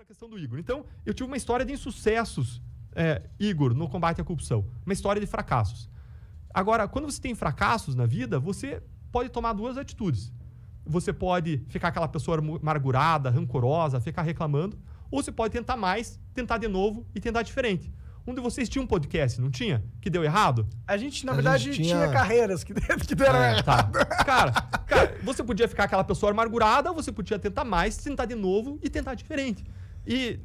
questão do Igor. Então, eu tive uma história de insucessos, Igor, no combate à corrupção. Uma história de fracassos. Agora, quando você tem fracassos na vida, você pode tomar duas atitudes. Você pode ficar aquela pessoa amargurada, rancorosa, ficar reclamando, ou você pode tentar mais, tentar de novo e tentar diferente. Um de vocês tinha um podcast, não tinha? Que deu errado? A gente, na verdade, tinha carreiras que deram errado. Tá. Cara, você podia ficar aquela pessoa amargurada, ou você podia tentar mais, tentar de novo e tentar diferente. E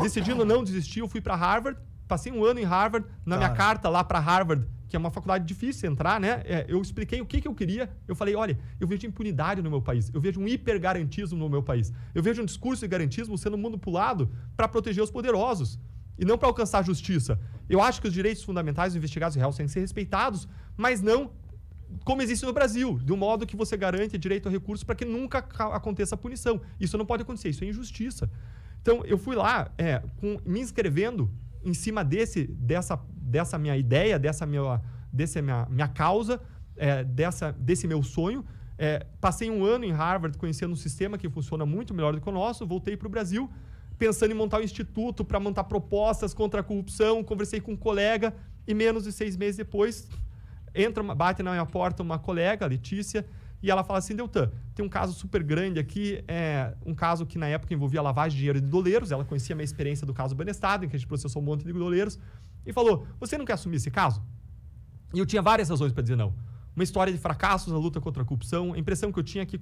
decidindo não desistir, eu fui para Harvard, passei um ano em Harvard, na minha carta lá para Harvard, que é uma faculdade difícil de entrar, né? Eu expliquei o que eu queria. Eu falei, olha, eu vejo impunidade no meu país. Eu vejo um hipergarantismo no meu país. Eu vejo um discurso de garantismo sendo manipulado para proteger os poderosos e não para alcançar a justiça. Eu acho que os direitos fundamentais dos investigados reais têm que ser respeitados, mas não como existe no Brasil, de um modo que você garante direito a recursos para que nunca aconteça a punição. Isso não pode acontecer, isso é injustiça. Então, eu fui lá me inscrevendo em cima dessa minha ideia, dessa minha causa, desse meu sonho. Passei um ano em Harvard conhecendo um sistema que funciona muito melhor do que o nosso, voltei para o Brasil, pensando em montar um instituto para montar propostas contra a corrupção, conversei com um colega e menos de 6 meses depois, bate na minha porta uma colega, a Letícia, e ela fala assim, Deltan, tem um caso super grande aqui, um caso que na época envolvia lavagem de dinheiro de doleiros, ela conhecia a minha experiência do caso Banestado, em que a gente processou um monte de doleiros, e falou, você não quer assumir esse caso? E eu tinha várias razões para dizer não. Uma história de fracassos na luta contra a corrupção, a impressão que eu tinha que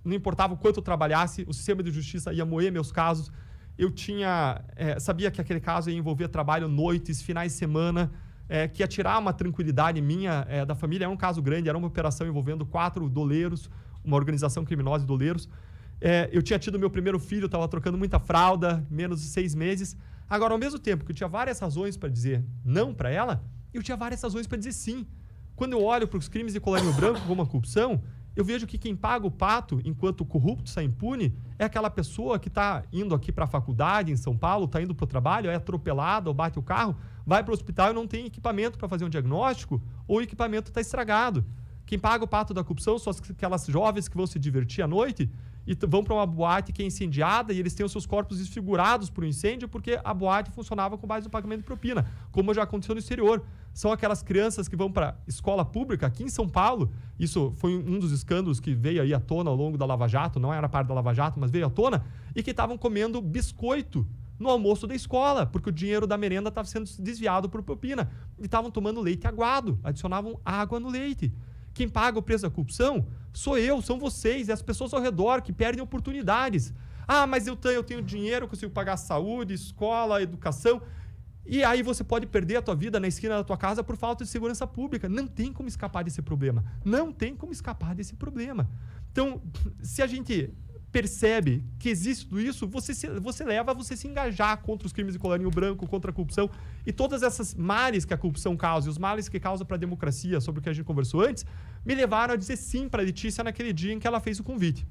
não importava o quanto eu trabalhasse, o sistema de justiça ia moer meus casos. Eu sabia que aquele caso ia envolver trabalho noites, finais de semana, que ia tirar uma tranquilidade minha, da família. Era um caso grande, era uma operação envolvendo 4 doleiros, uma organização criminosa de doleiros. Eu tinha tido meu primeiro filho, estava trocando muita fralda, menos de 6 meses. Agora, ao mesmo tempo que eu tinha várias razões para dizer não para ela, eu tinha várias razões para dizer sim. Quando eu olho para os crimes de colarinho branco como a corrupção, eu vejo que quem paga o pato enquanto o corrupto sai impune é aquela pessoa que está indo aqui para a faculdade em São Paulo, está indo para o trabalho, é atropelada ou bate o carro, vai para o hospital e não tem equipamento para fazer um diagnóstico ou o equipamento está estragado. Quem paga o pato da corrupção são aquelas jovens que vão se divertir à noite e vão para uma boate que é incendiada e eles têm os seus corpos desfigurados por um incêndio porque a boate funcionava com base no pagamento de propina, como já aconteceu no exterior. São aquelas crianças que vão para escola pública aqui em São Paulo. Isso foi um dos escândalos que veio aí à tona ao longo da Lava Jato, não era parte da Lava Jato, mas veio à tona, e que estavam comendo biscoito no almoço da escola, porque o dinheiro da merenda estava sendo desviado por propina. E estavam tomando leite aguado, adicionavam água no leite. Quem paga o preço da corrupção sou eu, são vocês, e as pessoas ao redor que perdem oportunidades. Ah, mas eu tenho dinheiro, eu consigo pagar saúde, escola, educação. E aí você pode perder a tua vida na esquina da tua casa por falta de segurança pública. Não tem como escapar desse problema. Não tem como escapar desse problema. Então, se a gente percebe que existe tudo isso, você leva a você se engajar contra os crimes de colarinho branco, contra a corrupção. E todas essas males que a corrupção causa e os males que causa para a democracia, sobre o que a gente conversou antes, me levaram a dizer sim para a Letícia naquele dia em que ela fez o convite.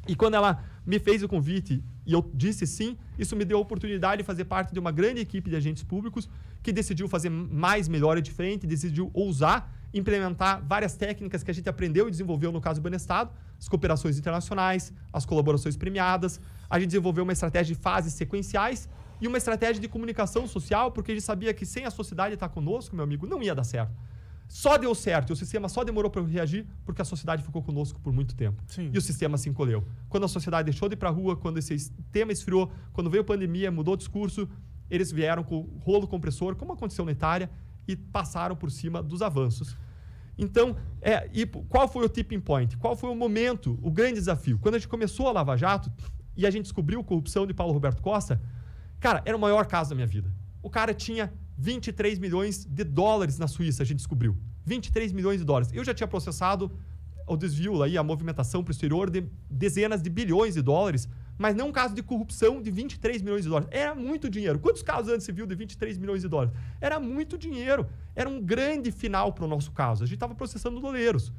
E quando ela me fez o convite e eu disse sim, isso me deu a oportunidade de fazer parte de uma grande equipe de agentes públicos que decidiu fazer mais, melhor e diferente, decidiu ousar implementar várias técnicas que a gente aprendeu e desenvolveu no caso do Banestado, as cooperações internacionais, as colaborações premiadas. A gente desenvolveu uma estratégia de fases sequenciais e uma estratégia de comunicação social, porque a gente sabia que sem a sociedade estar conosco, meu amigo, não ia dar certo. Só deu certo e o sistema só demorou para reagir porque a sociedade ficou conosco por muito tempo. Sim. E o sistema se encolheu. Quando a sociedade deixou de ir para a rua, quando esse tema esfriou, quando veio a pandemia, mudou o discurso, eles vieram com o rolo compressor, como aconteceu na Itália, e passaram por cima dos avanços. Então, e qual foi o tipping point? Qual foi o momento, o grande desafio? Quando a gente começou a Lava Jato e a gente descobriu a corrupção de Paulo Roberto Costa, cara, era o maior caso da minha vida. O cara tinha 23 milhões de dólares na Suíça, a gente descobriu. 23 milhões de dólares. Eu já tinha processado o desvio, aí, a movimentação para o exterior de dezenas de bilhões de dólares, mas não um caso de corrupção de 23 milhões de dólares. Era muito dinheiro. Quantos casos antes se viu de 23 milhões de dólares? Era muito dinheiro. Era um grande final para o nosso caso. A gente estava processando doleiros.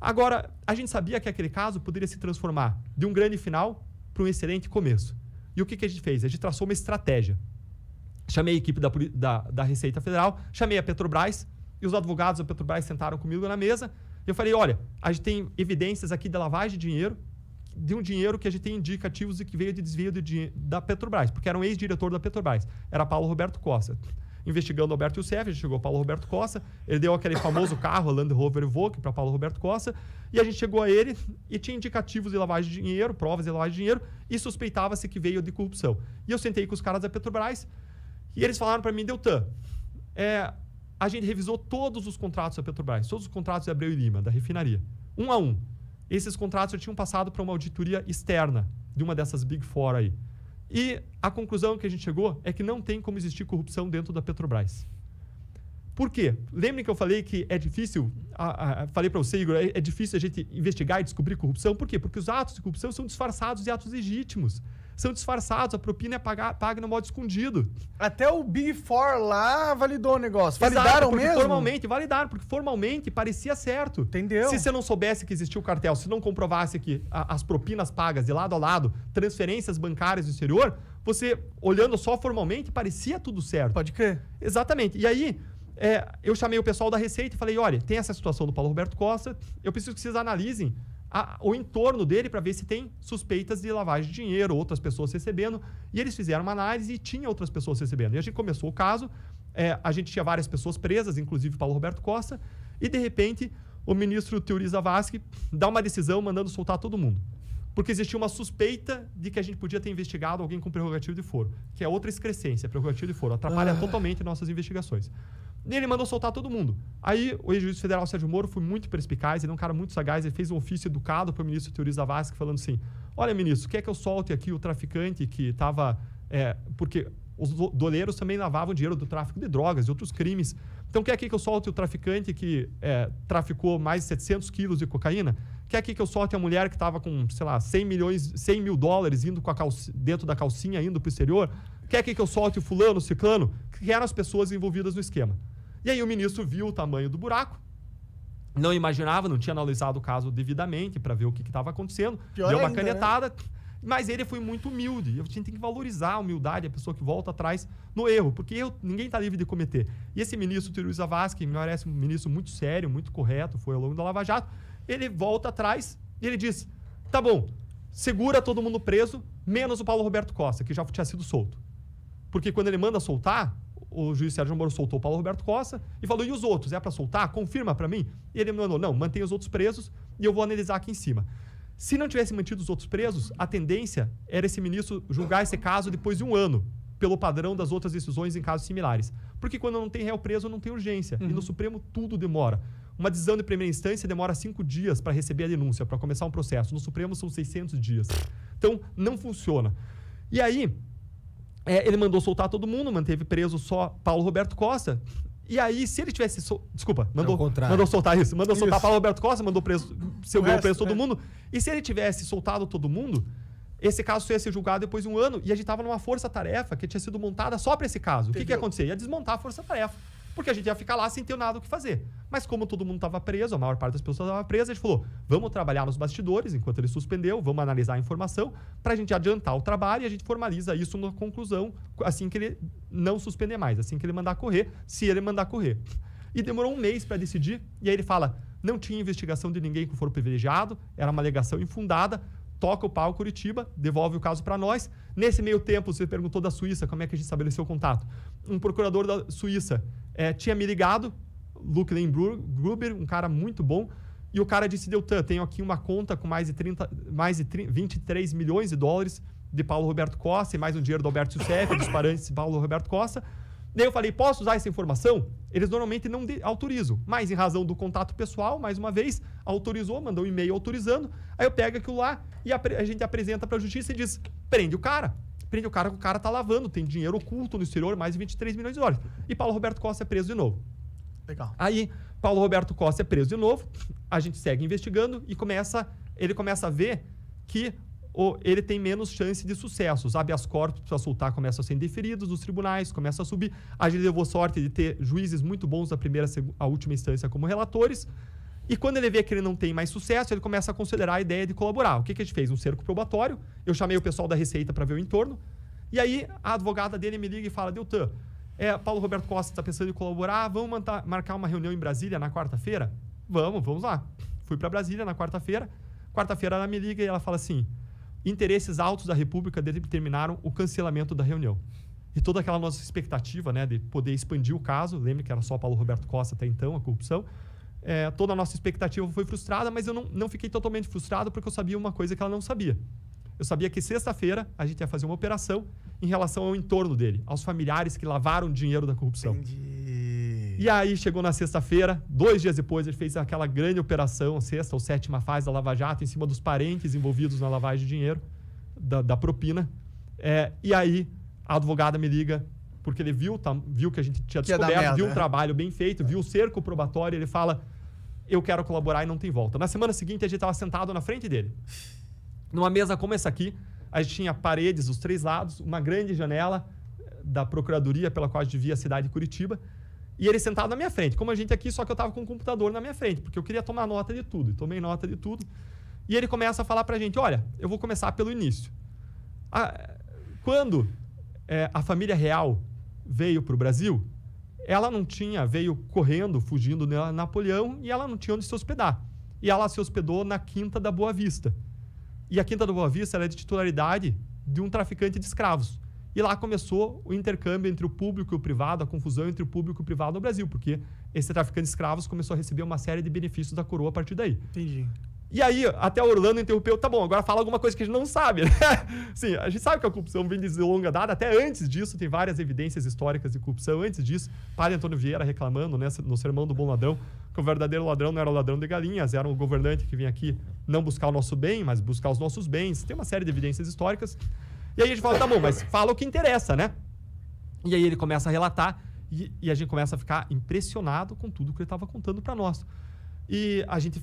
Agora, a gente sabia que aquele caso poderia se transformar de um grande final para um excelente começo. E o que a gente fez? A gente traçou uma estratégia. Chamei a equipe da Receita Federal, chamei a Petrobras, e os advogados da Petrobras sentaram comigo na mesa. Eu falei, olha, a gente tem evidências aqui da lavagem de dinheiro de um dinheiro que a gente tem indicativos de que veio de desvio da Petrobras, porque era um ex-diretor da Petrobras, era Paulo Roberto Costa. Investigando Alberto Youssef, a gente chegou a Paulo Roberto Costa, ele deu aquele famoso carro, a Land Rover Evoque, para Paulo Roberto Costa, e a gente chegou a ele e tinha indicativos de lavagem de dinheiro, provas de lavagem de dinheiro, e suspeitava-se que veio de corrupção. E eu sentei com os caras da Petrobras, e eles falaram para mim, Deltan, a gente revisou todos os contratos da Petrobras, todos os contratos de Abreu e Lima, da refinaria, um a um. Esses contratos já tinham passado para uma auditoria externa de uma dessas Big Four aí. E a conclusão que a gente chegou é que não tem como existir corrupção dentro da Petrobras. Por quê? Lembrem que eu falei que é difícil, falei para você, Igor, é difícil a gente investigar e descobrir corrupção. Por quê? Porque os atos de corrupção são disfarçados de atos legítimos. São disfarçados, a propina é paga no modo escondido. Até o Big Four lá validou o negócio. Validaram mesmo? Validaram, porque formalmente parecia certo. Entendeu? Se você não soubesse que existia o cartel, se não comprovasse que as propinas pagas de lado a lado, transferências bancárias do exterior, você, olhando só formalmente, parecia tudo certo. Pode crer. Exatamente. E aí, eu chamei o pessoal da Receita e falei, olha, tem essa situação do Paulo Roberto Costa, eu preciso que vocês analisem o entorno dele para ver se tem suspeitas de lavagem de dinheiro, outras pessoas recebendo. E eles fizeram uma análise e tinha outras pessoas recebendo. E a gente começou o caso, a gente tinha várias pessoas presas, inclusive Paulo Roberto Costa, e de repente o ministro Teori Zavascki dá uma decisão mandando soltar todo mundo. Porque existia uma suspeita de que a gente podia ter investigado alguém com prerrogativo de foro, que é outra excrescência, prerrogativo de foro, atrapalha totalmente nossas investigações. E ele mandou soltar todo mundo. Aí o ex-juiz federal Sérgio Moro foi muito perspicaz, ele é um cara muito sagaz, ele fez um ofício educado para o ministro Teori Zavascki falando assim, olha, ministro, quer que eu solte aqui o traficante que estava... porque os doleiros também lavavam dinheiro do tráfico de drogas, de outros crimes. Então quer aqui que eu solte o traficante que traficou mais de 700 quilos de cocaína? Quer aqui que eu solte a mulher que estava com, sei lá, 100 mil dólares indo com dentro da calcinha, indo para o exterior? Quer aqui que eu solte o fulano, o ciclano? Que eram as pessoas envolvidas no esquema. E aí o ministro viu o tamanho do buraco, não imaginava, não tinha analisado o caso devidamente para ver o que estava acontecendo, deu uma canetada, né? Mas ele foi muito humilde. A gente tem que valorizar a humildade, a pessoa que volta atrás no erro, porque ninguém está livre de cometer. E esse ministro, Teori Zavascki, me parece um ministro muito sério, muito correto, foi ao longo da Lava Jato, ele volta atrás e ele diz, tá bom, segura todo mundo preso, menos o Paulo Roberto Costa, que já tinha sido solto. Porque quando ele manda soltar, o juiz Sérgio Moro soltou o Paulo Roberto Costa e falou, e os outros? É para soltar? Confirma para mim? E ele mandou, não, mantém os outros presos e eu vou analisar aqui em cima. Se não tivesse mantido os outros presos, a tendência era esse ministro julgar esse caso depois de 1 ano, pelo padrão das outras decisões em casos similares. Porque quando não tem réu preso, não tem urgência. E no Supremo tudo demora. Uma decisão de primeira instância demora 5 dias para receber a denúncia, para começar um processo. No Supremo são 600 dias. Então, não funciona. E aí... ele mandou soltar todo mundo, manteve preso só Paulo Roberto Costa. E aí, se ele tivesse... mandou soltar isso. Mandou soltar Paulo Roberto Costa, mandou preso todo mundo. E se ele tivesse soltado todo mundo, esse caso só ia ser julgado depois de 1 ano. E a gente estava numa força-tarefa que tinha sido montada só para esse caso. O que ia acontecer? Ia desmontar a força-tarefa. Porque a gente ia ficar lá sem ter nada o que fazer. Mas como todo mundo estava preso, a maior parte das pessoas estava presa, a gente falou, vamos trabalhar nos bastidores, enquanto ele suspendeu, vamos analisar a informação, para a gente adiantar o trabalho e a gente formaliza isso na conclusão, assim que ele não suspender mais, assim que ele mandar correr, se ele mandar correr. E demorou 1 mês para decidir, e aí ele fala, não tinha investigação de ninguém com foro privilegiado, era uma alegação infundada, toca o pau Curitiba, devolve o caso para nós. Nesse meio tempo, você perguntou da Suíça, como é que a gente estabeleceu o contato. Um procurador da Suíça tinha me ligado, Luke Lehngruber, um cara muito bom, e o cara disse, Deltan, tenho aqui uma conta com mais de 23 milhões de dólares de Paulo Roberto Costa e mais um dinheiro do Alberto Youssef, dos parentes de Paulo Roberto Costa. Daí eu falei, posso usar essa informação? Eles normalmente não autorizam, mas em razão do contato pessoal, mais uma vez, autorizou, mandou um e-mail autorizando, aí eu pego aquilo lá e a gente apresenta para a justiça e diz, prende o cara que o cara tá lavando, tem dinheiro oculto no exterior, mais de 23 milhões de dólares. E Paulo Roberto Costa é preso de novo. Legal. Aí, Paulo Roberto Costa é preso de novo, a gente segue investigando e ele começa a ver que ele tem menos chance de sucesso. Os habeas corpus para soltar começam a ser indeferidos nos tribunais, começa a subir. A gente levou sorte de ter juízes muito bons da primeira a última instância como relatores. E quando ele vê que ele não tem mais sucesso, ele começa a considerar a ideia de colaborar. O que a gente fez? Um cerco probatório. Eu chamei o pessoal da Receita para ver o entorno. E aí, a advogada dele me liga e fala, Deltan, Paulo Roberto Costa está pensando em colaborar, vamos marcar uma reunião em Brasília na quarta-feira? Vamos lá. Fui para Brasília na quarta-feira, Quarta-feira ela me liga e ela fala assim, interesses altos da República determinaram o cancelamento da reunião. E toda aquela nossa expectativa, né, de poder expandir o caso, lembra que era só Paulo Roberto Costa até então, a corrupção, toda a nossa expectativa foi frustrada, mas eu não fiquei totalmente frustrado porque eu sabia uma coisa que ela não sabia. Eu sabia que sexta-feira a gente ia fazer uma operação em relação ao entorno dele, aos familiares que lavaram dinheiro da corrupção. Entendi. E aí chegou na sexta-feira, 2 dias depois ele fez aquela grande operação, sexta ou sétima fase da Lava Jato, em cima dos parentes envolvidos na lavagem de dinheiro, da propina. E aí a advogada me liga, porque ele viu que a gente tinha descoberto, viu um trabalho bem feito, viu o cerco probatório, ele fala, eu quero colaborar e não tem volta. Na semana seguinte a gente estava sentado na frente dele. Numa mesa como essa aqui, a gente tinha paredes dos 3 lados, uma grande janela da procuradoria pela qual a gente via a cidade de Curitiba, e ele sentado na minha frente, como a gente aqui, só que eu estava com um computador na minha frente, porque eu queria tomar nota de tudo, e tomei nota de tudo. E ele começa a falar pra gente, olha, eu vou começar pelo início. Quando a família real veio para o Brasil, ela não tinha, veio correndo, fugindo de Napoleão, e ela não tinha onde se hospedar. E ela se hospedou na Quinta da Boa Vista. E a Quinta da Boa Vista era de titularidade de um traficante de escravos. E lá começou o intercâmbio entre o público e o privado, a confusão entre o público e o privado no Brasil, porque esse traficante de escravos começou a receber uma série de benefícios da coroa a partir daí. Entendi. E aí, até o Orlando interrompeu, tá bom, agora fala alguma coisa que a gente não sabe, né? Sim, a gente sabe que a corrupção vem de longa data, até antes disso, tem várias evidências históricas de corrupção. Antes disso, Padre Antônio Vieira reclamando, né, no Sermão do Bom Ladrão, que o verdadeiro ladrão não era o ladrão de galinhas, era um governante que vinha aqui não buscar o nosso bem, mas buscar os nossos bens. Tem uma série de evidências históricas. E aí a gente fala, tá bom, mas fala o que interessa, né? E aí ele começa a relatar e a gente começa a ficar impressionado com tudo que ele estava contando para nós. E a gente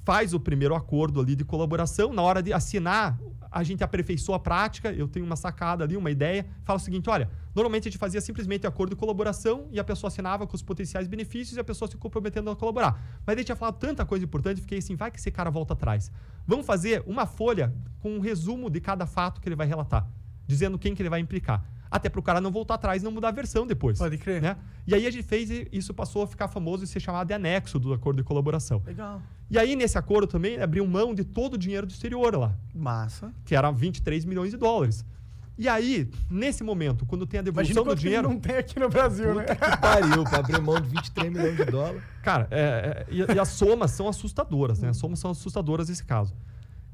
faz o primeiro acordo ali de colaboração. Na hora de assinar, a gente aperfeiçoa a prática. Eu tenho uma sacada ali, uma ideia. Fala o seguinte, olha, normalmente a gente fazia simplesmente acordo de colaboração e a pessoa assinava com os potenciais benefícios e a pessoa se comprometendo a colaborar. Mas a gente tinha falado tanta coisa importante, fiquei assim, vai que esse cara volta atrás. Vamos fazer uma folha com um resumo de cada fato que ele vai relatar, dizendo quem que ele vai implicar. Até para o cara não voltar atrás e não mudar a versão depois. Pode crer. Né? E aí a gente fez e isso passou a ficar famoso e ser chamado de anexo do acordo de colaboração. Legal. E aí, nesse acordo também, abriu mão de todo o dinheiro do exterior lá. Massa. Que era 23 milhões de dólares. E aí, nesse momento, quando tem a devolução do dinheiro... não tem aqui no Brasil, né? Que pariu, pra abrir mão de 23 milhões de dólares. Cara, e as somas são assustadoras, né? As somas são assustadoras nesse caso.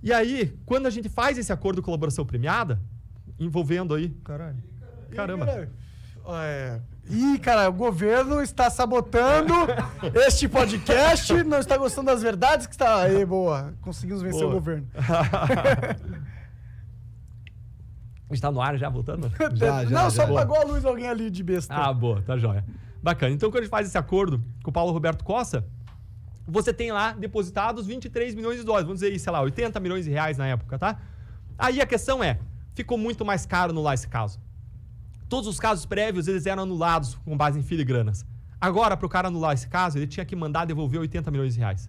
E aí, quando a gente faz esse acordo de colaboração premiada, envolvendo aí... Caramba. Ih, cara, o governo está sabotando este podcast, não está gostando das verdades que está... Aí, boa. Conseguimos vencer o governo. Está no ar já, voltando? Não, só apagou a luz alguém ali de besta. Ah, boa, tá jóia. Bacana. Então, quando a gente faz esse acordo com o Paulo Roberto Costa, você tem lá depositados 23 milhões de dólares. Vamos dizer aí, sei lá, 80 milhões de reais na época, tá? Aí a questão ficou muito mais caro anular esse caso. Todos os casos prévios, eles eram anulados com base em filigranas. Agora, para o cara anular esse caso, ele tinha que mandar devolver 80 milhões de reais.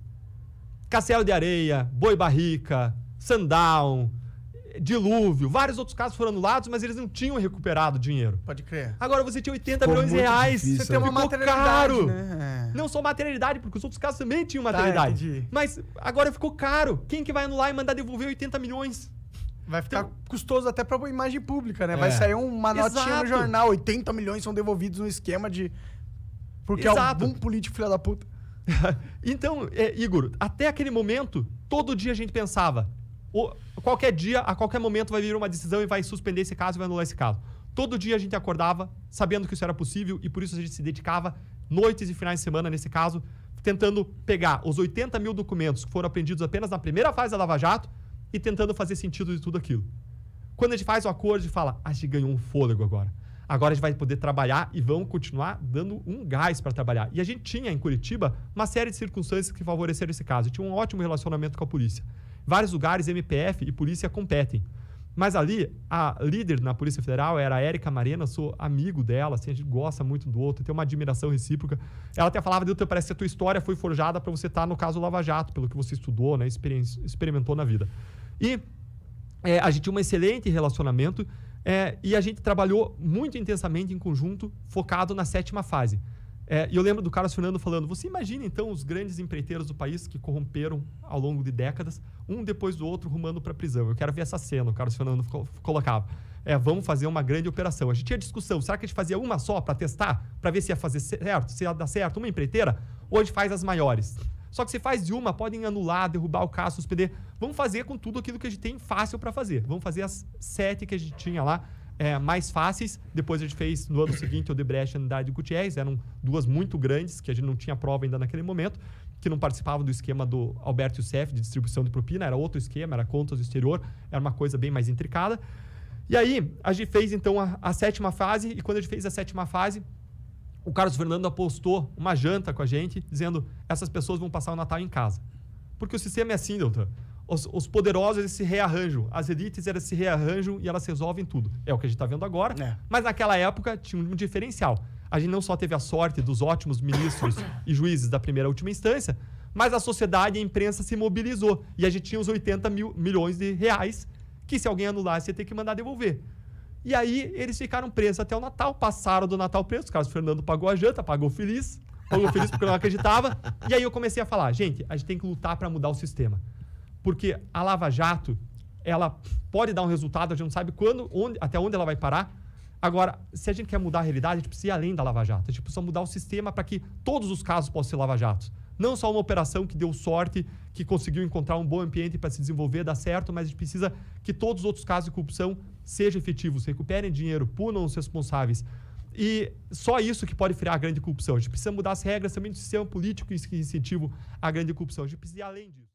Castelo de Areia, Boi Barrica, Sundown, Dilúvio, vários outros casos foram anulados, mas eles não tinham recuperado dinheiro. Pode crer. Agora você tinha 80 milhões de reais. Difícil, você tem uma materialidade, caro. Né? Não só materialidade, porque os outros casos também tinham materialidade. Mas agora ficou caro. Quem que vai anular e mandar devolver 80 milhões? Vai ficar custoso até pra imagem pública, né? Vai sair uma notinha no jornal, 80 milhões são devolvidos no esquema de... Porque algum político filho da puta. Então, Igor, até aquele momento, todo dia a gente pensava, qualquer dia, a qualquer momento vai vir uma decisão e vai suspender esse caso e vai anular esse caso. Todo dia a gente acordava sabendo que isso era possível e por isso a gente se dedicava noites e finais de semana, nesse caso, tentando pegar os 80 mil documentos que foram apreendidos apenas na primeira fase da Lava Jato e tentando fazer sentido de tudo aquilo. Quando a gente faz o acordo, a gente fala, a gente ganhou um fôlego agora. Agora a gente vai poder trabalhar e vamos continuar dando um gás para trabalhar. E a gente tinha em Curitiba uma série de circunstâncias que favoreceram esse caso. Tinha um ótimo relacionamento com a polícia. Vários lugares, MPF e polícia competem. Mas ali, a líder na Polícia Federal era a Érica Marena, sou amigo dela, assim, a gente gosta muito do outro, tem uma admiração recíproca. Ela até falava, parece que a tua história foi forjada para você estar no caso Lava Jato, pelo que você estudou, né, experimentou na vida. E a gente tinha um excelente relacionamento e a gente trabalhou muito intensamente em conjunto, focado na 7ª fase. E eu lembro do Carlos Fernando falando, você imagina então os grandes empreiteiros do país que corromperam ao longo de décadas, um depois do outro rumando para a prisão. Eu quero ver essa cena, o Carlos Fernando colocava. Vamos fazer uma grande operação. A gente tinha discussão, será que a gente fazia uma só para testar, para ver se ia fazer certo, se ia dar certo, uma empreiteira, ou a gente faz as maiores? Só que se faz de uma, podem anular, derrubar o caso, suspender. Vamos fazer com tudo aquilo que a gente tem fácil para fazer. Vamos fazer as 7 que a gente tinha lá, mais fáceis. Depois a gente fez, no ano seguinte, o Odebrecht e a Unidade de Gutierrez. Eram 2 muito grandes, que a gente não tinha prova ainda naquele momento, que não participavam do esquema do Alberto Youssef, de distribuição de propina. Era outro esquema, era contas do exterior. Era uma coisa bem mais intricada. E aí, a gente fez, então, a 7ª fase. E quando a gente fez a 7ª fase, o Carlos Fernando apostou uma janta com a gente, dizendo, essas pessoas vão passar o Natal em casa. Porque o sistema é assim, doutor. Os poderosos, eles se rearranjam. As elites, elas se rearranjam e elas resolvem tudo. É o que a gente está vendo agora. Mas naquela época, tinha um diferencial. A gente não só teve a sorte dos ótimos ministros e juízes da primeira e última instância, mas a sociedade e a imprensa se mobilizou. E a gente tinha os 80 milhões de reais que, se alguém anulasse, ia ter que mandar devolver. E aí, eles ficaram presos até o Natal. Passaram do Natal presos. O Carlos Fernando pagou a janta, pagou feliz. Pagou feliz porque eu não acreditava. E aí eu comecei a falar, gente, a gente tem que lutar para mudar o sistema. Porque a Lava Jato, ela pode dar um resultado, a gente não sabe quando, até onde ela vai parar. Agora, se a gente quer mudar a realidade, a gente precisa ir além da Lava Jato. A gente precisa mudar o sistema para que todos os casos possam ser Lava Jatos. Não só uma operação que deu sorte, que conseguiu encontrar um bom ambiente para se desenvolver, dar certo, mas a gente precisa que todos os outros casos de corrupção sejam efetivos, recuperem dinheiro, punam os responsáveis. E só isso que pode frear a grande corrupção. A gente precisa mudar as regras também do sistema político que incentiva a grande corrupção. A gente precisa ir além disso.